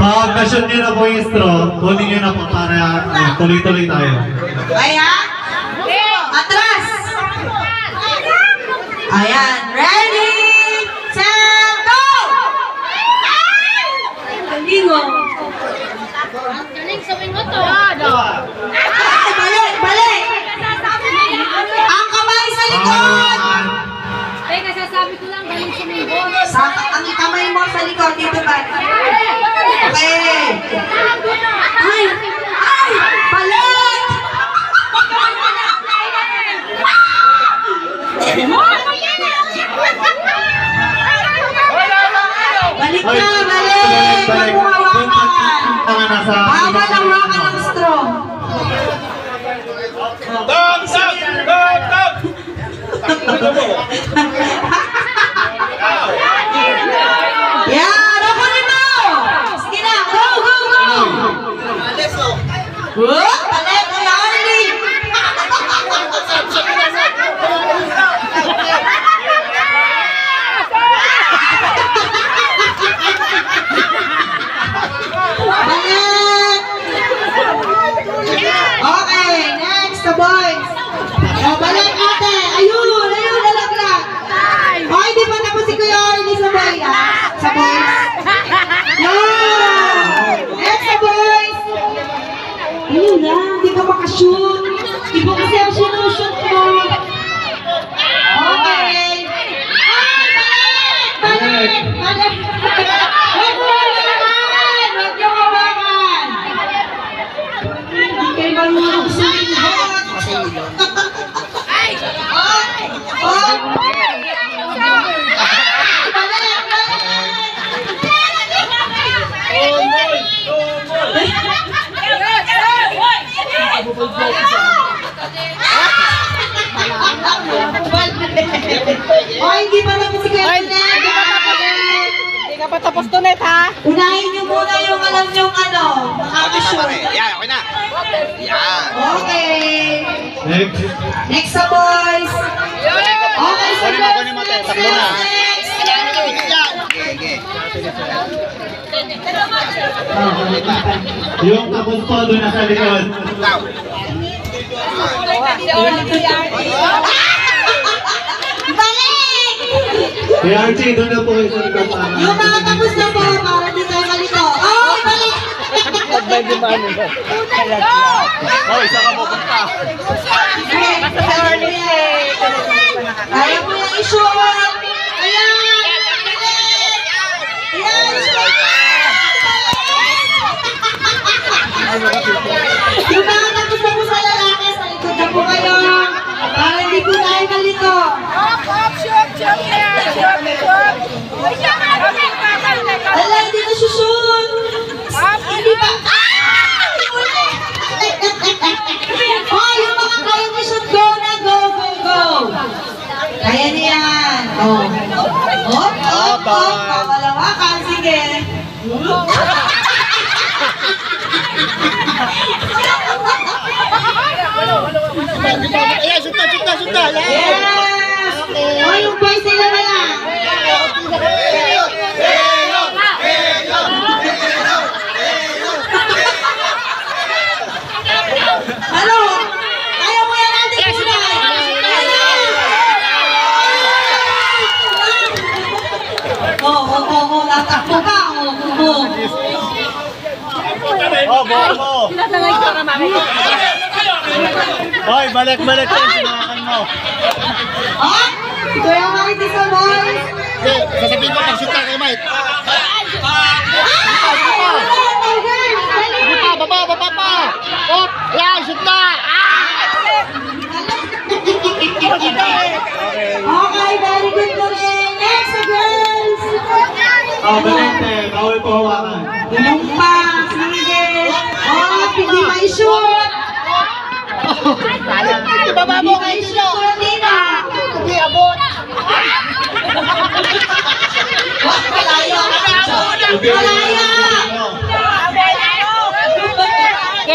Pag na-shoot nyo na po yung straw, kunin nyo na po para tuloy-tuloy tayo. Ayan. Atras. Ayan. Ready, set, go! Lingo. Galing sabihin mo to. Ay, balik. Ang kamay sa likod. Ay, nasasabi ko lang, galing sumibo. Ang kamay mo sa likod. Dito ba? Okay. Ay, balik. Balik na, balik. Huwag mo hawakan. Bawal ang hawakan ng straw. Yan, ako rin mo. Sige na, go. Whoop, balik, Kuya Arlie. Balik. Okay, next, the boys. Balik ate. Ayun, nalaglag. Okay, di pa tapos si Kuya Arlie sa boy, sa boys. Yan. Next, the boys. Ayun na, di ka makashoot. Di ba kasi ang sinushoot mo? Okay. Ay, balik. Huwag mo hawakan. Huwag niyo hawakan. Hindi kayo marunong sumihot. Oh, hindi pa tapos si Kuya Tunet. Hindi ka pa tapos Tunet, ha? Unahin niyo muna yung alam niyong makakashoot. Yan, okay na. Yan. Okay. Next. Next sa boys. Okay, so Kunin mo, takbo na. next. Yung tapos po doon nasa likod. Balik! Kaya Archie, doon na po kayo sa likod. Yung mga tapos na po, para di tayo kalito. Oh, balik! Oh, isa ka pupunta. Kaya mo yung i-shoot. Ayan! Yung mga tapos na po sa lalaki, sa likod na po kayo. Para hindi po tayo kalito. Ala, hindi na sushoot. Hindi pa. Oh, yung mga kaya na shoot, go na, go. Kaya niyan. Oh. Pawalawakan, sige. Ayan, suta. Yes! Oh, yung boys nila na lang. Ano? Kaya mo yan natin muna. Tatakbo ka. Bobo. Hoy, balik yan, sinawakan mo. Ah? Ito yung makiti sa boys. Sasabihin ko, pag-shoot ka kay Mike. Baba pa. Oh, yan, shoot na. Okay, very good po rin. Next, girls. Oh, Valente, bawal po hawakan. Ganun pa. Sige. Oh, hindi pa i-shoot. Ibaba Hindi mo pa kayo i-shoot. Hindi na. Hindi abot. Wag, malaya. Malaya.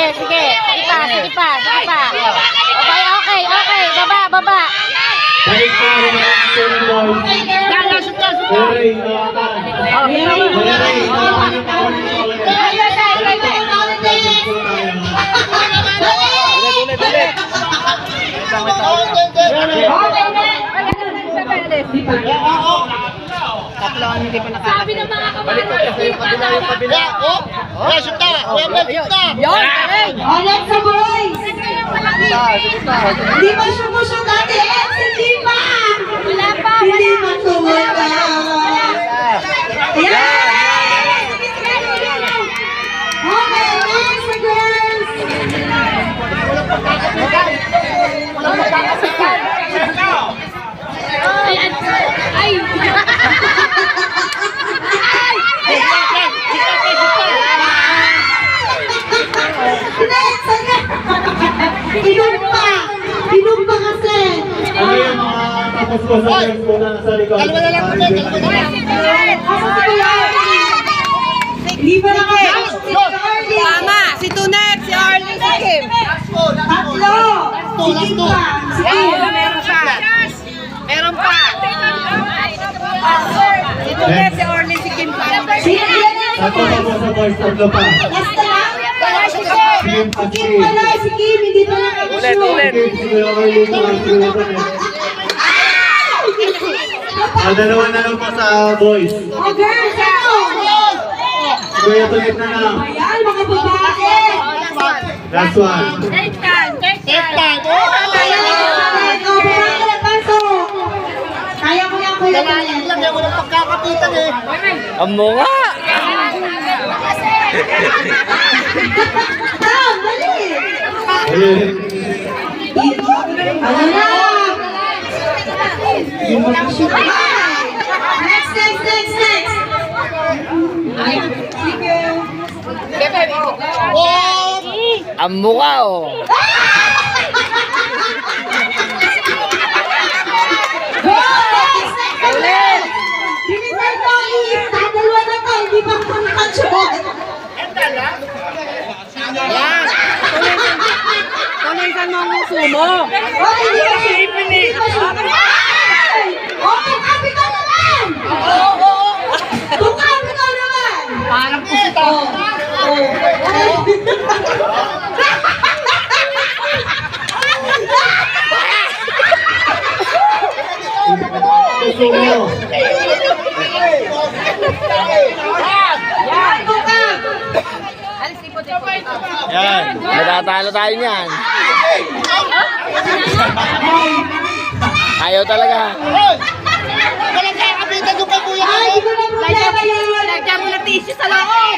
Sige pa. Okay, baba. Balik po rin ang boys. Yan, shoot na. Ray, tawakan. Ray, tawakan yung power ni Colin. Tatlo ang hindi pa Sabi ng mga kamara, Kabila, oh! Kuya, shoot na! Kuya, Bel, shoot na! Yun, galing! Oh, next na boys! Hindi pa sumusok dati, hindi pa! Wala pa, Hindi pa sumuka! Ayan! Okay, next na girls! Ay! Next! Inom pa! Inom pa kasi! Ano yung mga tapos ko sa girls ko na nasa likod? Kalma na lang, Bel, kalma na lang. Asa si Kuya Arlie? Hindi pa na kayo! Si Kuya Arlie! Tama! Si Tunet, si Arlie, si Kim. Tatlo! Si Kim pa! Si Kim! Meron pa. Meron pa. Si Tunet, si Arlie, si Kim pa. Si Kim! Tatlo pa po sa boys, tatlo pa. Last na lang? Kim Si pa Kim pala! Si Kim! Hindi pa na kayo shoot! Kim, si Kuya Carly, si Kuya Carly. Dalawa na lang po sa boys. Oh, girls! Ano? Si Kuya Tulit na lang. Ayan, mga babae! Last one. Third time, third time. Oh, babae na pasok! Kaya mo yan, Kuya Tulit. Lang yan, walang pagkakapitan eh. Amo nga! Tom, dali! Ayun. Ano na? Next, next, next, next! Sige. Oh! Amo ka, oh! Go! Next, next, ulit! Bilisan to, isa, dalawa na to, hindi pa makakachot. Yan! Tulisan mo ang muso mo! Oh, hindi pa siya. Hindi pa siya. Oh, tukabi ka naman! Tukabi ka naman! Parang pusito! Gusto mo. Yan. Matatalo tayo niyan. Ayaw talaga. Hoy! Walang kakapitan doon kay Kuya Ay, Bel. di ko na problema yun. Lagyan mo na tissue sa loob!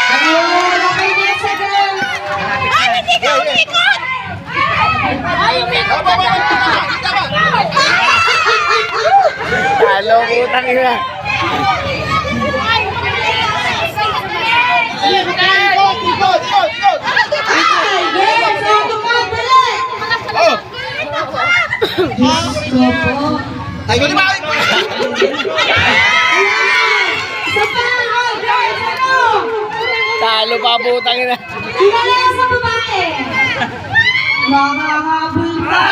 Ayun, okay, next na girl. Talo, putang ina. Ay, yes, oh, tumagali. Oh! Diyos ko po. Ay, di ba? Isa pa, oh, girls, ano? Talo pa, putang ina. Kilala ka sa babae. Makahabol pa.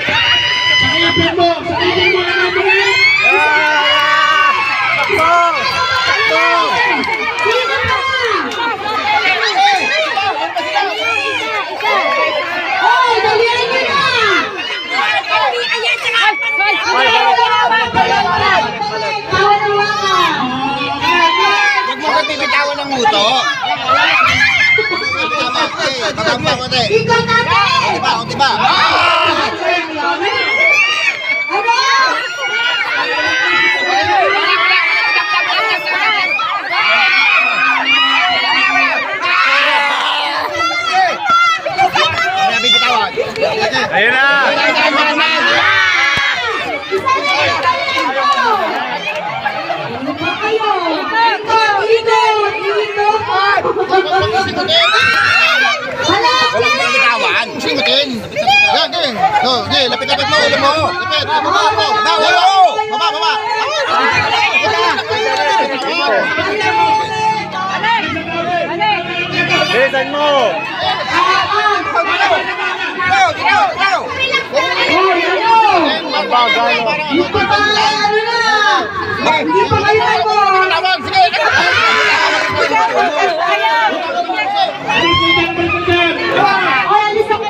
Sakipin mo! Sakipin mo na natin! Oh, dalihan niyo na! Bawal ang waka. Huwag mo ka bibitawan ng muto. Tama, ko te. Ikot natin! Diba, diba? Ano? Ano bibitawan? Ayun na! Isa na yung talento! Ano ba kayo? Ikot! Ikot! Ikot! Huwag mo bitawan. Singutin. Yan, game. So, game. Lapit-lapit mo, ulo mo. Lapit. Baba mo. Baba. Baba. Bilisan mo. Hindi pa kayo ako. Tawag, sige. Ay, alis ako.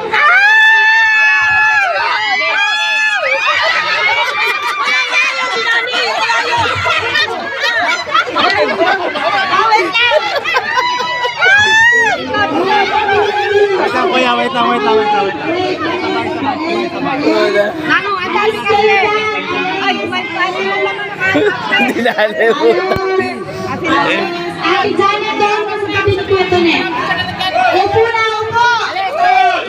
Wait lang. Manong, ang dami kasi. Ay, may pwede na lang Hindi na alam. Ate Janet, doon ka sa tabi ng Pluton eh. Upo na, upo.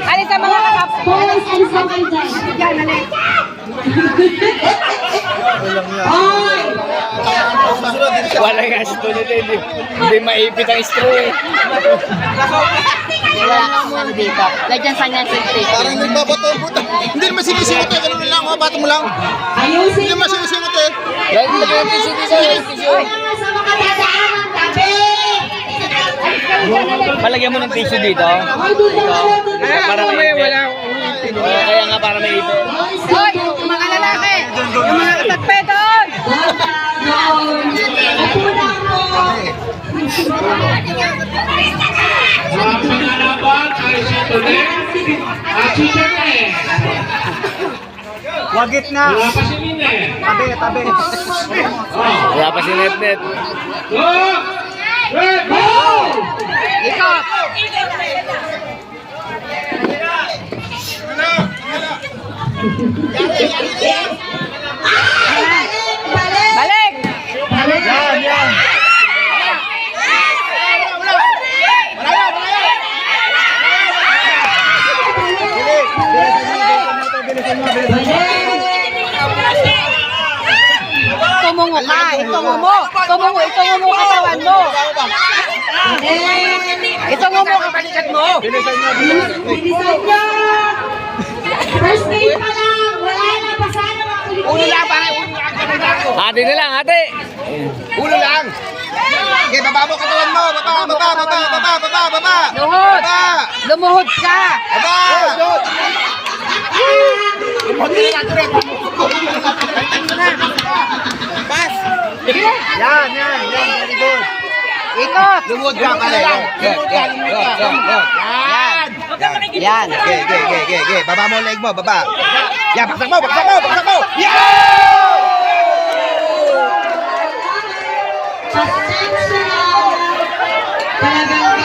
Alis sa mga kakap. Boys, alis na kayo dyan. Yan, alis. Hoy! Wala nga si Tony Teddy. Hindi maipit ang straw eh. Wala kang ano dito. Lagyan sa niya safety. Parang nagbabato ang puta. Hindi naman sinisingot eh. Ganun lang, oh. Bato mo lang. Ayusin Hindi mo. naman sinisingot eh. Lagi mo yung tissue dito. Kaya sa mga dadaan ng tabi. Palagyan mo ng tissue dito. Hoy, doon na kayo, doon na kayo. Para may ipit. Kaya nga para may ipit. Boys, Hoy, yung mga lalaki. Yung mga katagpe doon. doon. Upo na ako. Ang pinalaban ay si Tonet at si Janet. Wagit na. Wala pa si Mine. Tabi. Wala pa si Net. Go! Red! Go! Ikot. Balik! Balik. Yan. Tumungo ka. Itungo mo katawan mo. Itungo mo kabalikat mo. Bilisan niyo! First aid pa lang! Wala na! Pasana mga kulit! Ulo lang, parang ulo lang. Ate na lang, ate. Ulo lang. Okay, baba mo katawan mo. Baba. Luhod. Baba. Lumuhod ka. Baba. Pas. Yan. Very good. Ikot. Lumod ka pala. Yan. Okay. Baba mo leg mo, baba. Yan, baksak mo. Pasensya! Talagang